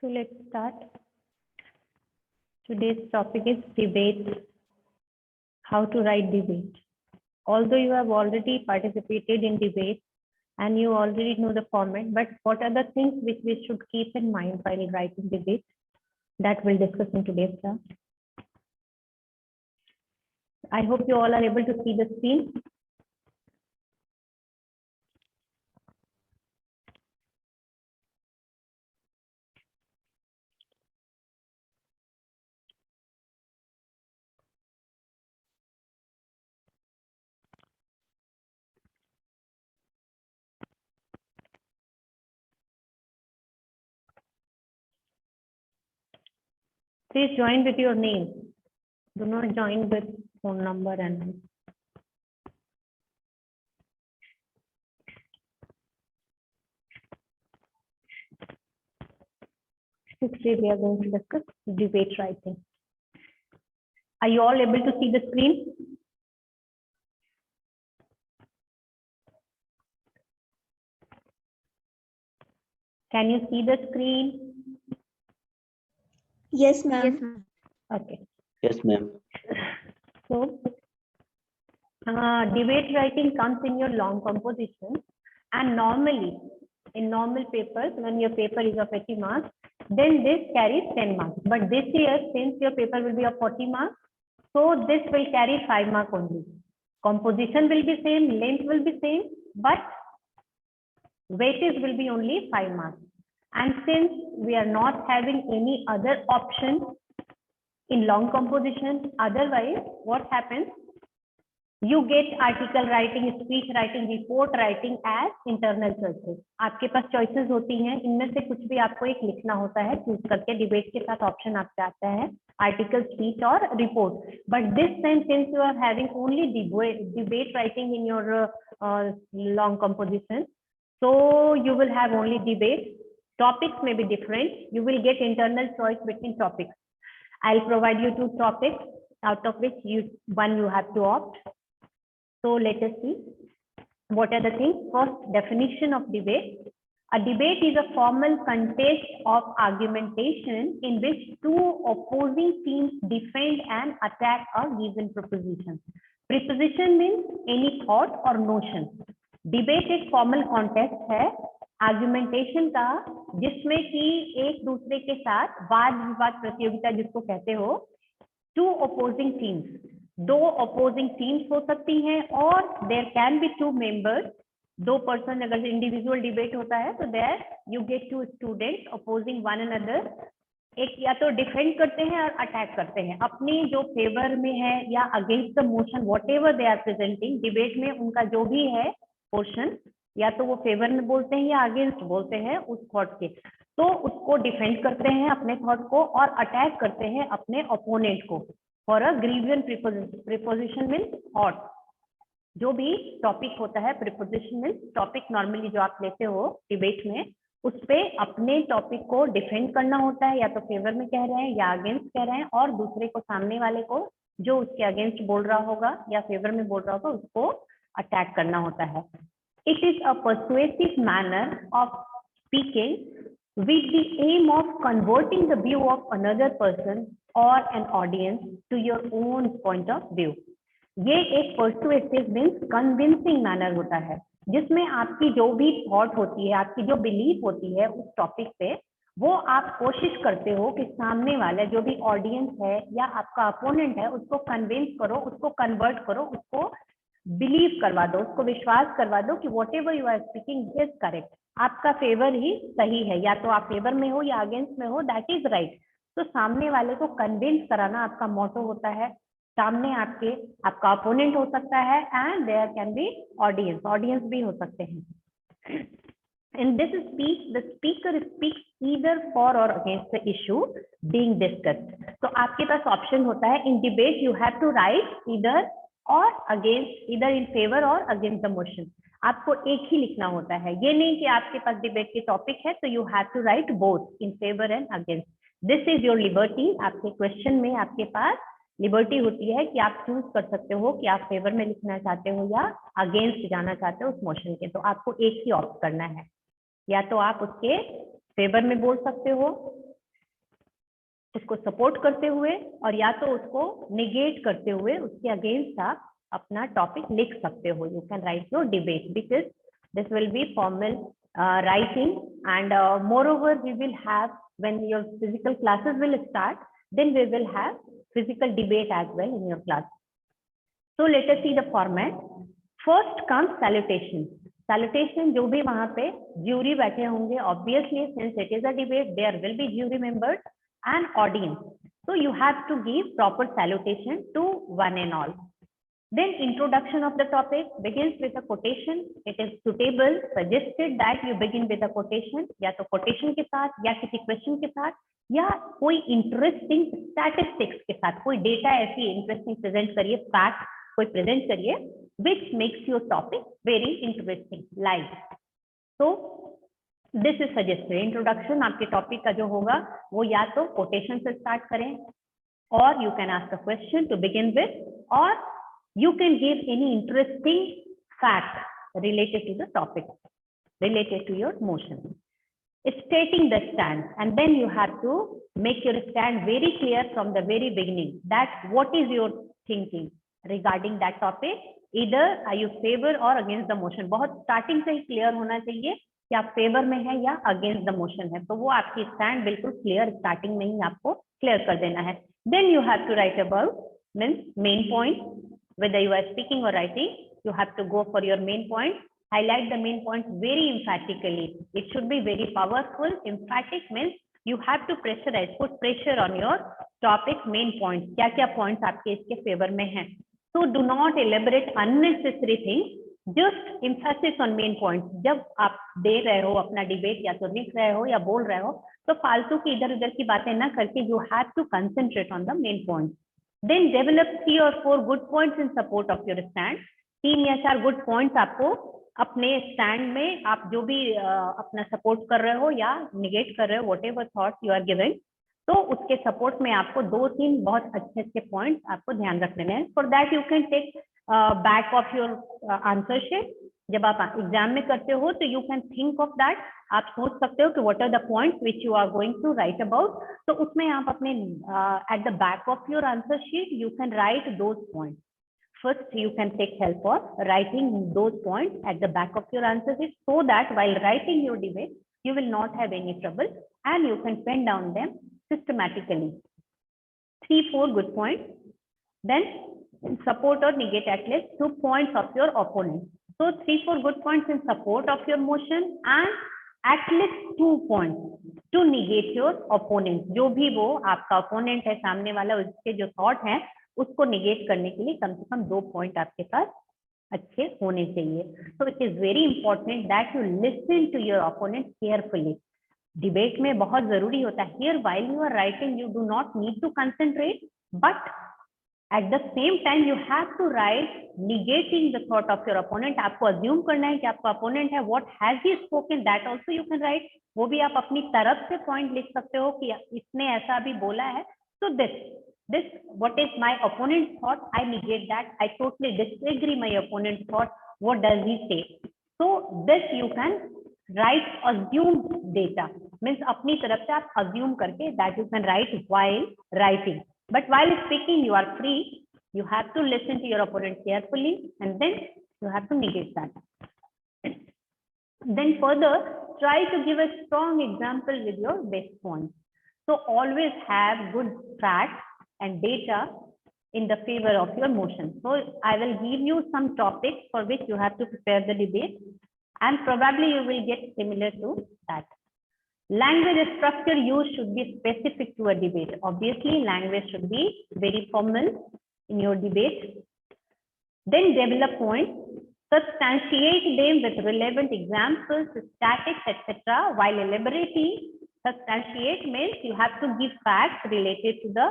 So let's start. Today's topic is debate. How to write debate. Although you have already participated in debate and you already know the format, but what are the things which we should keep in mind while writing debate? That we'll discuss in today's class. I hope you all are able to see the screen. Please join with your name. Do not join with phone number and today we are going to discuss debate writing. Are you all able to see the screen? Can you see the screen? Yes, ma'am. Okay. Yes, ma'am. So, debate writing comes in your long composition, and normally in normal papers, when your paper is of 80 marks, then this carries 10 marks. But this year, since your paper will be of 40 marks, so this will carry 5 marks only. Composition will be same, length will be same, but weightage will be only 5 marks. And since we are not having any other option in long composition, otherwise what happens? You get article writing, speech writing, report writing as internal choices. आपके पास choices होती हैं, इनमें से कुछ भी आपको एक लिखना होता है, चूज करके डिबेट के साथ ऑप्शन आपके आता है article, speech और report. But this time, since you are having only debate writing in your long composition, so you will have only debate. Topics may be different. You will get internal choice between topics. I'll provide you 2 topics, out of which one you have to opt. So let us see what are the things. First, definition of debate. A debate is a formal contest of argumentation in which 2 opposing teams defend and attack a given proposition. Preposition means any thought or notion. Debate एक formal contest है argumentation का, जिसमें कि एक दूसरे के साथ वाद विवाद प्रतियोगिता जिसको कहते हो, 2 opposing teams, 2 opposing teams हो सकती हैं, और there can be 2 members, 2 person. अगर इंडिविजुअल डिबेट होता है तो there you get 2 students opposing one another. एक या तो डिफेंड करते हैं और अटैक करते हैं अपनी जो फेवर में है या against the motion, whatever they are presenting. Debate में उनका जो भी है पोर्शन, या तो वो फेवर में बोलते हैं या अगेंस्ट बोलते हैं उस थॉट के, तो उसको डिफेंड करते हैं अपने थॉट को और अटैक करते हैं अपने ओपोनेंट को. फॉर अ ग्रीवियन प्रीपोजिशन मीन्स थॉट. जो भी टॉपिक होता है, प्रीपोजिशन मीन्स टॉपिक नॉर्मली जो आप लेते हो डिबेट में, उस पे अपने टॉपिक को डिफेंड करना होता है, या तो फेवर में कह रहे हैं या अगेंस्ट कह रहे हैं, और दूसरे को, सामने वाले को जो उसके अगेंस्ट बोल रहा होगा या फेवर में बोल रहा होगा, उसको अटैक करना होता है. It is a persuasive manner of speaking with the aim of converting the view of another person or an audience to your own point of view. ये एक persuasive means convincing manner होता है, जिसमें आपकी जो भी thought होती है, आपकी जो belief होती है उस topic पे, वो आप कोशिश करते हो कि सामने वाले जो भी audience है या आपका opponent है, उसको convince करो, उसको convert करो, उसको बिलीव करवा दो, उसको विश्वास करवा दो कि whatever you are speaking is correct. आपका फेवर ही सही है, या तो आप फेवर में हो या अगेंस्ट में हो, दैट इज राइट. तो सामने वाले को कन्विंस कराना आपका मोटो होता है. सामने आपका अपोनेंट हो सकता है, and there can be audience भी हो सकते हैं. In this speech, the speaker speaks either for or against the issue being discussed. तो आपके पास ऑप्शन होता है. In debate, you have to write either और अगेंस्ट, इधर इन फेवर और अगेंस्ट द मोशन. आपको एक ही लिखना होता है. ये नहीं कि आपके पास डिबेट की टॉपिक है तो you have to write both in favour and against. This is your liberty. आपके क्वेश्चन में आपके पास लिबर्टी होती है कि आप चूज कर सकते हो कि आप फेवर में लिखना चाहते हो या अगेंस्ट जाना चाहते हो उस मोशन के. तो आपको एक ही ऑप्ट करना है, या तो आप उसके फेवर में बोल सकते हो उसको सपोर्ट करते हुए और या तो उसको निगेट करते हुए उसके अगेंस्ट आप अपना टॉपिक लिख सकते हो. You can write your debate because this will be formal writing, and moreover we will have, when your physical classes will start, then we will have physical debate as well in your class. So let us see the format. First comes salutation. Salutation, जो भी वहां पे jury बैठे होंगे, obviously since it is a debate there will be jury members and audience, so you have to give proper salutation to one and all. Then introduction of the topic begins with a quotation. It is suitable, suggested that you begin with a quotation, या तो quotation के साथ या किसी question के साथ या कोई interesting statistics के साथ, कोई data ऐसी interesting present करिए, fact कोई present करिए which makes your topic very interesting, live. So this is suggested. Introduction आपके topic का जो होगा वो या तो quotation से start करें, or you can ask a question to begin with, or you can give any interesting fact related to the topic, related to your motion. Stating the stand, and then you have to make your stand very clear from the very beginning, that what is your thinking regarding that topic, either are you favor or against the motion. बहुत starting से ही clear होना चाहिए कि आप favor में है या against the motion है, तो वो आपकी stand बिल्कुल clear starting में ही आपको clear कर देना है. Then you have to write about means main point. Whether you are speaking or writing, you have to go for your main point. Highlight the main points very emphatically. It should be very powerful. Emphatic means you have to pressurize, put pressure on your topic main points. क्या क्या points आपके इसके favor में हैं. So do not elaborate unnecessary things. Just emphasis on main points. जब आप दे रहे हो अपना debate या तो लिख रहे हो या बोल रहे हो, तो फालतू की इधर उधर की बातें ना करके you have to concentrate on the main points. Then develop 3 or 4 good points in support of your stand. 3 या 4 good points आपको अपने stand में आप जो भी अपना support कर रहे हो या negate कर रहे हो, whatever thought you are giving, तो उसके support में आपको 2-3 बहुत अच्छे अच्छे points आपको ध्यान रखने हैं. For that you can take back of your answer sheet. जब आप एग्जाम में करते हो तो you can think of that. आप सोच सकते हो कि what are the points which you are going to write about. तो उसमें आप अपने at the back of your answer sheet you can write those points. First you can take help of writing those points at the back of your answer sheet, so that while writing your debate you will not have any trouble and you can pen down them systematically. 3-4 good points. Then support or negate at least 2 points of your opponent. So 3-4 good points in support of your motion and at least 2 points to negate your opponent. जो भी वो आपका opponent है सामने वाला, उसके जो thought हैं उसको negate करने के लिए कम से कम 2 point आपके पास अच्छे होने चाहिए. So it is very important that you listen to your opponent carefully. Debate में बहुत जरूरी होता है. Here while you are writing you do not need to concentrate, but at the same time you have to write negating the thought of your opponent. आपको assume करना है कि आपका opponent है, what has he spoken, that also you can write. वो भी आप अपनी तरफ से point लिख सकते हो कि इसने ऐसा भी बोला है. So this what is my opponent's thought, I negate that, I totally disagree my opponent's thought, what does he say. So this you can write assumed data, means अपनी तरफ से आप assume करके that you can write while writing. But while speaking, you are free. You have to listen to your opponent carefully, and then you have to negate that. Then further, try to give a strong example with your best points. So always have good facts and data in the favor of your motion. So I will give you some topics for which you have to prepare the debate, and probably you will get similar to that. Language structure used should be specific to a debate. Obviously, language should be very formal in your debate. Then develop points, substantiate them with relevant examples, statistics, etc. While elaborating, substantiate means you have to give facts related to the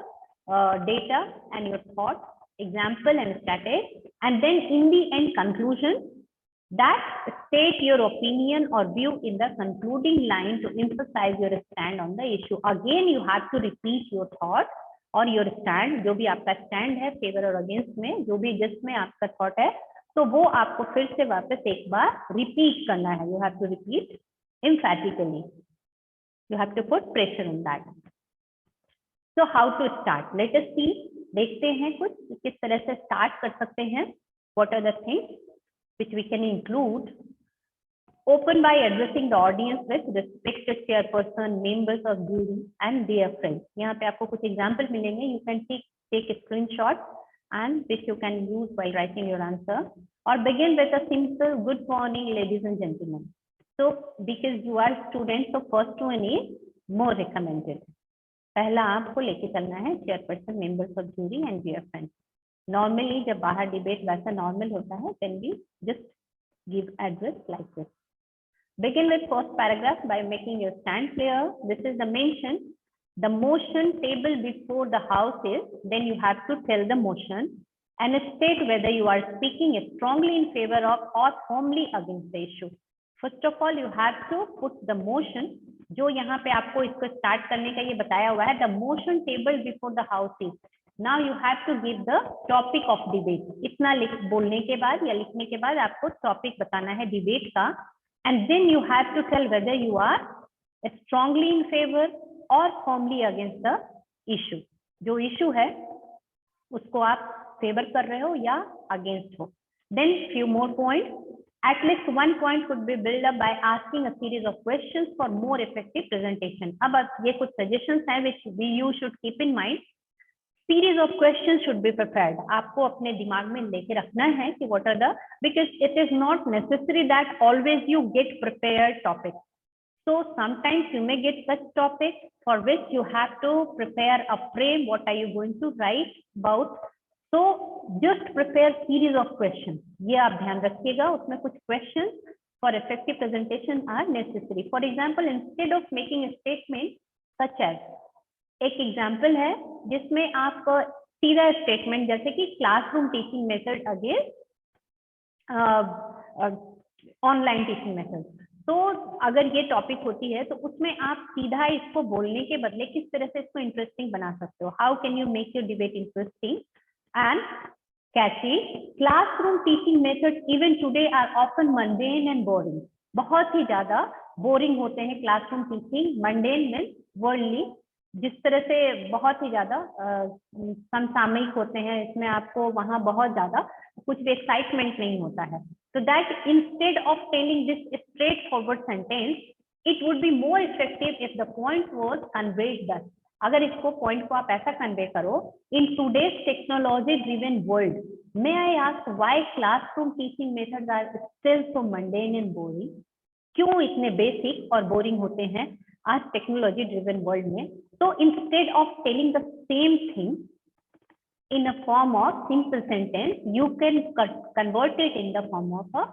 data and your thoughts, example and statistics. And then in the end conclusion, that state your opinion or view in the concluding line to emphasize your stand on the issue. Again, you have to repeat your thought or your stand, जो भी आपका stand है favor और against में, जो भी जिसमें आपका thought है, तो वो आपको फिर से वापस एक बार repeat करना है. You have to repeat emphatically. You have to put pressure on that. So how to start? Let us see. देखते हैं कुछ किस तरह से start कर सकते हैं. What are the things which we can include? Open by addressing the audience with respected chairperson, members of jury and dear friends. यहाँ पे आपको कुछ example मिलेंगे. You can take a screenshot and which you can use while writing your answer. Or begin with a simple good morning, ladies and gentlemen. So because you are students, so first one is more recommended. पहला आपको लेके चलना है chairperson, members of jury and dear friends. Normally जब बाहर debate वैसा normal होता है, then we just give address like this. Begin with first paragraph by making your stand clear. This is the mention. The motion table before the house is, then you have to tell the motion and state whether you are speaking strongly in favor of or firmly against the issue. First of all, you have to put the motion. जो यहाँ पे आपको इसको start करने का ये बताया हुआ है, the motion table before the house is. Now you have to give the topic of debate. इतना बोलने के बाद या लिखने के बाद आपको टॉपिक बताना है डिबेट का. And then you have to tell whether you are strongly in favour और फॉर्मली अगेंस्ट द इशू. जो इशू है उसको आप फेवर कर रहे हो या अगेंस्ट हो. Then few more point. At least one point could be built up by asking a series of questions for more effective presentation. अब ये कुछ suggestions हैं which you should keep in mind. Series of questions should be prepared. आपको अपने दिमाग में लेके रखना है कि what are the, because it is not necessary that always you get prepared topic. So sometimes you may get such topic for which you have to prepare a frame. What are you going to write about? So just prepare series of questions. ये आप ध्यान रखिएगा, उसमें कुछ questions for effective presentation are necessary. For example, instead of making a statement such as, एक example है जिसमें आप सीधा statement जैसे कि classroom teaching method against online teaching method. तो अगर ये टॉपिक होती है तो उसमें आप सीधा इसको बोलने के बदले किस तरह से इसको इंटरेस्टिंग बना सकते हो. How can you make your debate interesting and catchy. Classroom teaching methods even today are often mundane and boring. बहुत ही ज्यादा बोरिंग होते हैं classroom teaching. Mundane means worldly, जिस तरह से बहुत ही ज्यादा समसामयिक होते हैं. इसमें आपको वहाँ बहुत ज्यादा कुछ भी एक्साइटमेंट नहीं होता है. So that instead of telling this straightforward sentence, it would be more effective if the point was conveyed thus. अगर इसको पॉइंट को आप ऐसा कन्वे करो, in today's technology driven world, may I ask why classroom teaching methods are still so mundane and boring. क्यों इतने basic और boring होते हैं आज टेक्नोलॉजी ड्रिवन वर्ल्ड में. तो instead of telling the same thing in a form of simple sentence, you can convert it in the form of a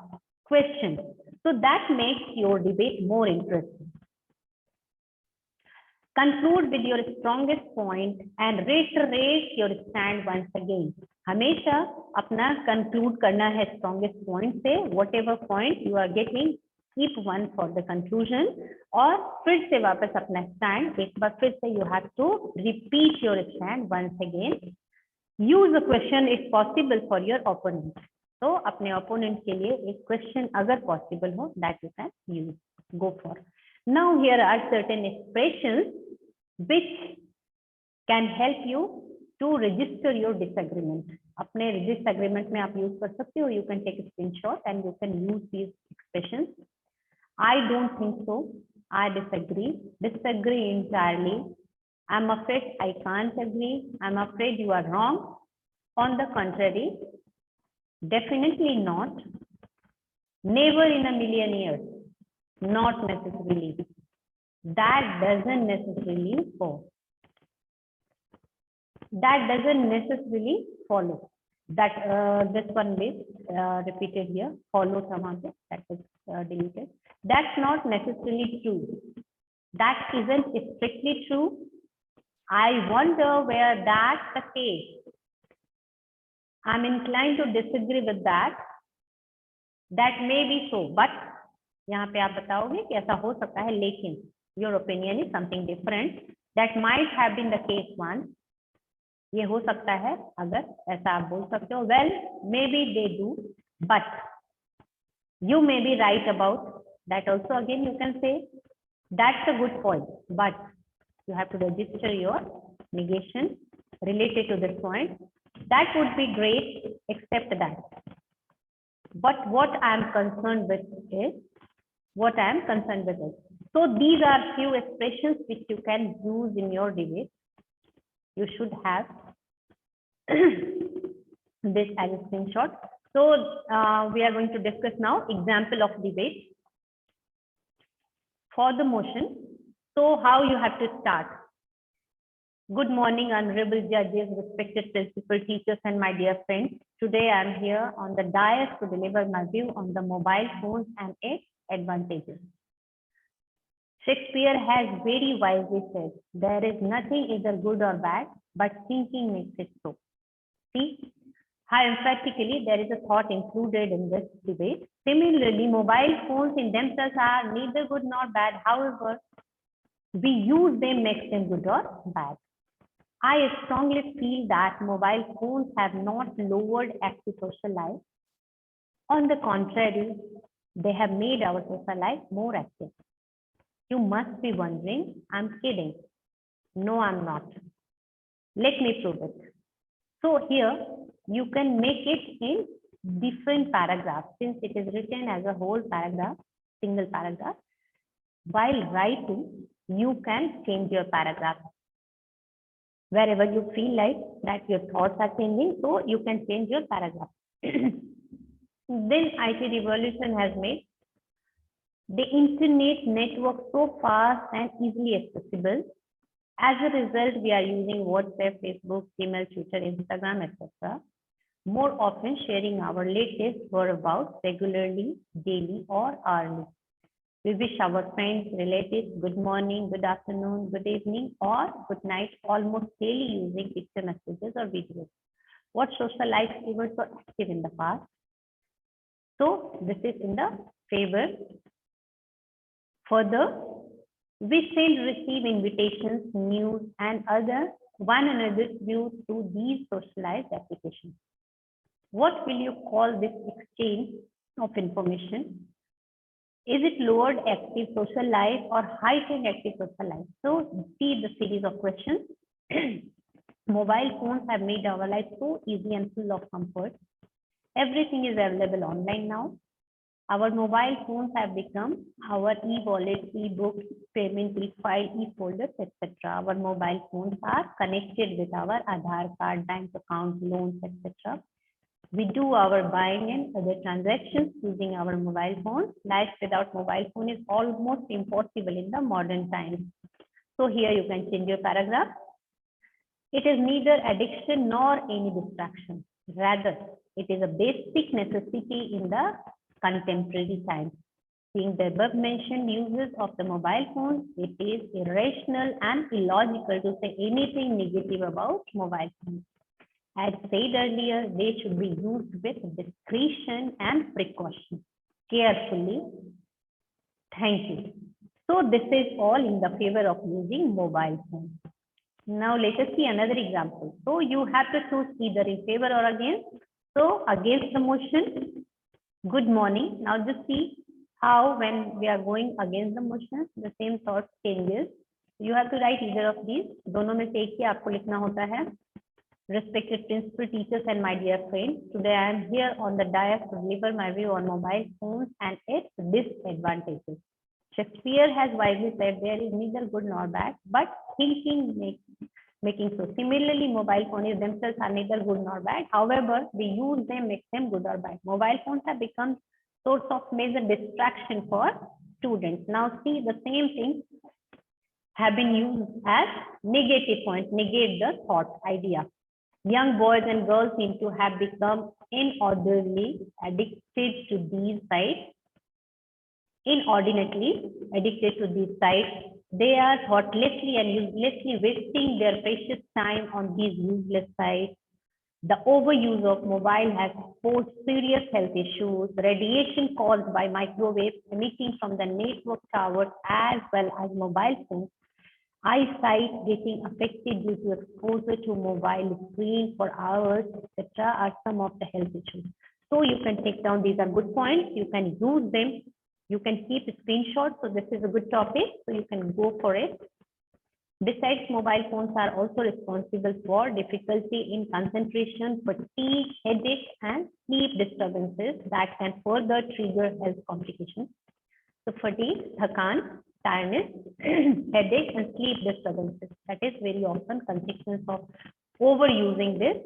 question. So that makes your debate more interesting. Conclude with your strongest point and reiterate your stand once again. हमेशा अपना conclude करना है strongest point से. Whatever point you are getting, keep one for the conclusion. और फिर से वापस अपना stand एक बार फिर से you have to repeat your stand once again. Use a question if possible for your opponent. तो अपने opponent के लिए एक question अगर possible हो, that you can use. Go for. Now here are certain expressions which can help you to register your disagreement. अपने disagreement में आप use कर सकते हो. You can take a screenshot and you can use these expressions. I don't think so. I disagree. Disagree entirely. I'm afraid I can't agree. I'm afraid you are wrong. On the contrary, definitely not. Never in a million years. Not necessarily. That doesn't necessarily follow. That doesn't necessarily follow. That this one is repeated here. Follow somehow. That is deleted. That's not necessarily true. That isn't strictly true. I wonder where that's the case. I'm inclined to disagree with that. That may be so, but यहाँ पे आप बताओगे कि ऐसा हो सकता है, लेकिन your opinion is something different. That might have been the case once. ये हो सकता है, अगर ऐसा आप बोल सकते हो. Well, maybe they do, but you may be right about that also. Again, you can say that's a good point, but you have to register your negation related to this point. That would be great, except that. But what I'm concerned with is, so these are few expressions which you can use in your debate. You should have this as a screenshot. So we are going to discuss now example of debate for the motion. So how you have to start? Good morning, honorable judges, respected principal, teachers, and my dear friends. Today I am here on the dais to deliver my view on the mobile phones and its advantages. Shakespeare has very wisely said, there is nothing either good or bad, but thinking makes it so. See how emphatically there is a thought included in this debate. Similarly, mobile phones in themselves are neither good nor bad. However, we use them makes them good or bad. I strongly feel that mobile phones have not lowered active social life. On the contrary, they have made our social life more active. You must be wondering, I'm kidding. No, I'm not. Let me prove it. So here, you can make it in different paragraphs, since it is written as a whole paragraph, single paragraph. While writing, you can change your paragraph. Wherever you feel like that your thoughts are changing, so you can change your paragraph. Then IT revolution has made the internet network so fast and easily accessible. As a result, we are using WhatsApp, Facebook, email, Twitter, Instagram, etc. more often, sharing our latest whereabouts regularly, daily, or hourly. We wish our friends, relatives good morning, good afternoon, good evening, or good night almost daily using picture messages or videos. What social life events were active in the past? So this is in the favor. Further, we send, receive invitations, news, and other one another's views through these socialized applications. What will you call this exchange of information? Is it lowered active social life or heightened active social life? So see the series of questions. Mobile phones have made our life so easy and full of comfort. Everything is available online now. Our mobile phones have become our e-wallet, e-book, payment, e-file, e-folders, etc. Our mobile phones are connected with our Aadhaar card, bank account, loans, etc. We do our buying and other transactions using our mobile phone. Life without mobile phone is almost impossible in the modern times. So here you can change your paragraph. It is neither addiction nor any distraction. Rather, it is a basic necessity in the contemporary times. Seeing the above mentioned uses of the mobile phone, it is irrational and illogical to say anything negative about mobile phones. As said earlier, they should be used with discretion and precaution, carefully. Thank you. So this is all in the favor of using mobile phones. Now let us see another example. So you have to choose either in favor or against. So against the motion, good morning. Now just see how when we are going against the motion, the same thought changes. You have to write either of these. दोनों में से एक ही आपको लिखना होता है. Respected principal, teachers, and my dear friends, today I am here on the dais to deliver my view on mobile phones and its disadvantages. Shakespeare has wisely said there is neither good nor bad, but thinking making so. Similarly, mobile phones themselves are neither good nor bad. However, we use them makes them good or bad. Mobile phones have become source of major distraction for students. Now see the same thing have been used as negative points, negate the thought idea. Young boys and girls seem to have become inordinately addicted to these sites. Inordinately addicted to these sites. They are thoughtlessly and uselessly wasting their precious time on these useless sites. The overuse of mobile has posed serious health issues. Radiation caused by microwaves emitting from the network towers as well as mobile phones. Eyesight getting affected due to exposure to mobile screen for hours, etc. are some of the health issues. So you can take down, these are good points. You can use them. You can keep a screenshot. So this is a good topic. So you can go for it. Besides, mobile phones are also responsible for difficulty in concentration, fatigue, headache, and sleep disturbances that can further trigger health complications. So fatigue, thakan, tiredness, headache, and sleep disturbances. That is very often consequence of overusing this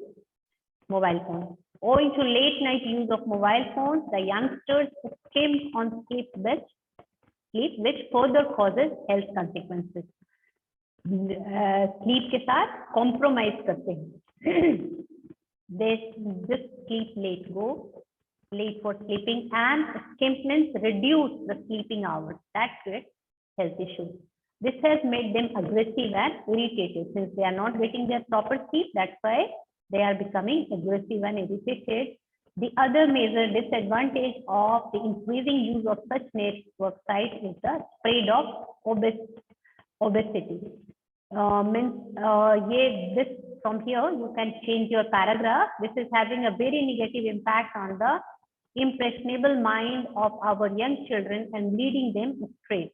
mobile phone. Owing to late night use of mobile phones, the youngsters skim on sleep, which further causes health consequences. Sleep के साथ compromise करते हैं. They just sleep late, go late for sleeping, and skimpness reduce the sleeping hours. That creates health issues. This has made them aggressive and irritated. Since they are not getting their proper sleep, that's why they are becoming aggressive and irritated. The other major disadvantage of the increasing use of such network sites is the spread of obesity. This from here you can change your paragraph. This is having a very negative impact on the impressionable mind of our young children and leading them astray.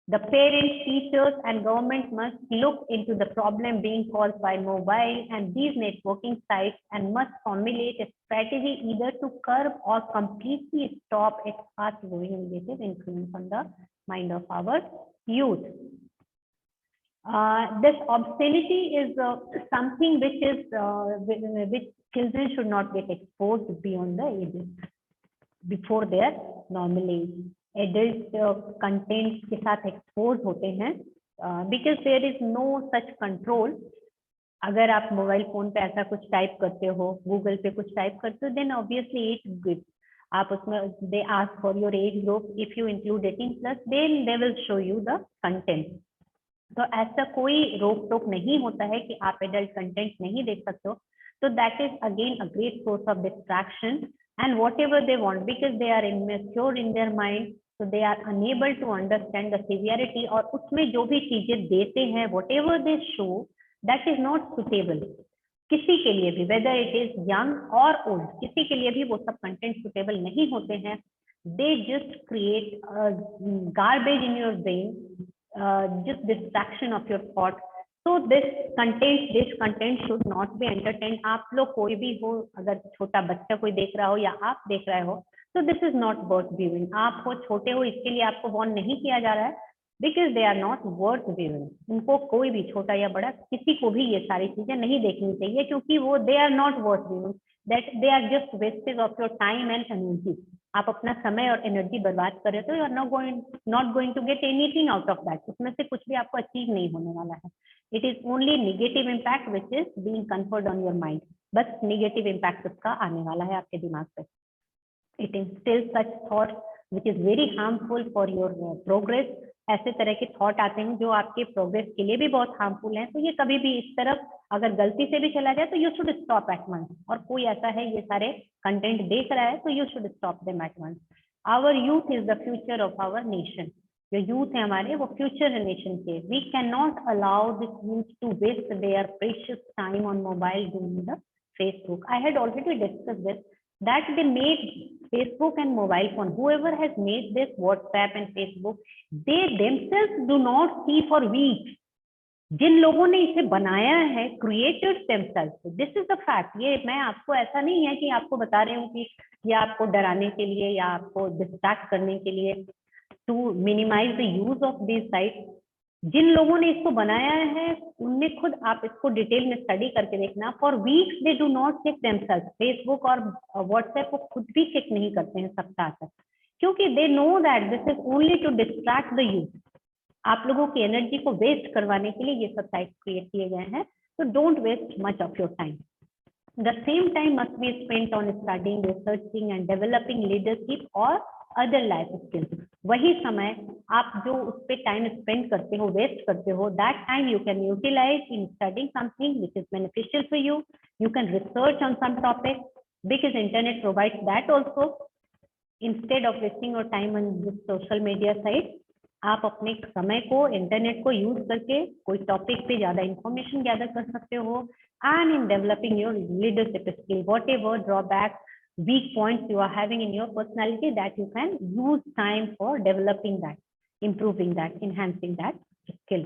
The parents, teachers, and government must look into the problem being caused by mobile and these networking sites and must formulate a strategy either to curb or completely stop its fast-growing negative influence on the mind of our youth. This obscenity is something which children should not get exposed beyond the ages before their normal age. Adult content के साथ expose होते हैं because there is no such control. अगर आप mobile phone पे ऐसा कुछ type करते हो, गूगल पे कुछ टाइप करते हो, then obviously it's good. आप उसमें they ask for your age group. If you include 18+, then they will show you the content. तो ऐसा कोई रोक टोक नहीं होता है कि आप एडल्ट कंटेंट नहीं देख सकते हो. So that is again a great source of distraction and whatever they want because they are immature in their mind, so they are unable to understand the severity. और उसमें जो भी चीजें देते हैं, whatever they show, that is not suitable. किसी के लिए भी, whether it is young or old, किसी के लिए भी वो सब content suitable नहीं होते हैं. They just create garbage in your brain. Just distraction of your thought. So this content should not be entertained. आप लोग कोई भी हो, अगर छोटा बच्चा कोई देख रहा हो या आप देख रहे हो, तो this is not worth viewing. आप हो छोटे हो, इसके लिए आपको warn नहीं किया जा रहा है because they are not worth viewing. उनको कोई भी छोटा या बड़ा किसी को भी ये सारी चीजें नहीं देखनी चाहिए क्योंकि वो they are not worth viewing. That they are just wastage of your time and energy. आप अपना समय और एनर्जी बर्बाद कर रहे हो, you are not going to get anything out of that. उसमें से कुछ भी आपको अचीव नहीं होने वाला है. It is only negative impact which is being conferred on your mind. बस negative impact उसका आने वाला है आपके दिमाग पे. It instills such thoughts which is very harmful for your progress. ऐसे तरह के थॉट आते हैं जो आपके प्रोग्रेस के लिए भी बहुत हार्मफुल हैं. तो ये कभी भी इस तरफ अगर गलती से भी चला जाए तो you should stop at once. और कोई ऐसा है ये सारे कंटेंट देख रहा है तो you should stop them at once. Our youth is the future of our nation. जो यूथ है हमारे वो फ्यूचर है नेशन के. We can not allow this youth to waste their precious time on mobile doing the Facebook. I had already discussed this that they made Facebook and mobile phone. Whoever has made this WhatsApp and Facebook, they themselves do not see for weeks. जिन लोगों ने इसे बनाया है, created themselves. This is the fact. ये मैं आपको ऐसा नहीं है कि आपको बता रही हूँ कि ये आपको डराने के लिए या आपको distract करने के लिए. To minimize the use of these sites. जिन लोगों ने इसको बनाया है उनमें खुद आप इसको डिटेल में स्टडी करके देखना. For weeks they do not check themselves. Facebook और व्हाट्सएप को खुद भी चेक नहीं करते हैं सप्ताह तक क्योंकि they know that this is only to distract the youth. आप लोगों की एनर्जी को वेस्ट करवाने के लिए ये सब साइट्स क्रिएट किए गए हैं. तो don't waste much of your time. The same time must be spent on studying, researching and developing leadership और अदर लाइफ स्किल्स. वही समय आप जो उस पर टाइम स्पेंड करते हो, वेस्ट करते हो, that time you can utilize in studying something which is beneficial for you. You can research on some topic because internet provides that also. Instead of wasting your time on this social media site, आप अपने समय को internet को use करके कोई topic पे ज्यादा information gather कर सकते हो. And in developing your leadership skill, what ever drawback weak points you are having in your personality, that you can use time for developing that, improving that, enhancing that skill.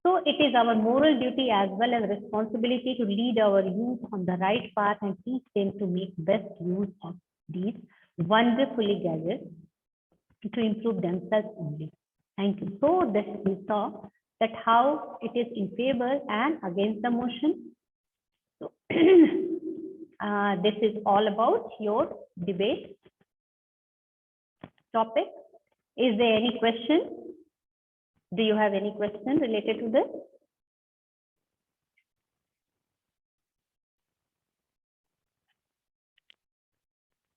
So it is our moral duty as well as responsibility to lead our youth on the right path and teach them to make best use of these wonderfully gadgets to improve themselves only. Thank you. So this we saw that how it is in favor and against the motion. So this is all about your debate topic. Is there any question? Do you have any question related to this?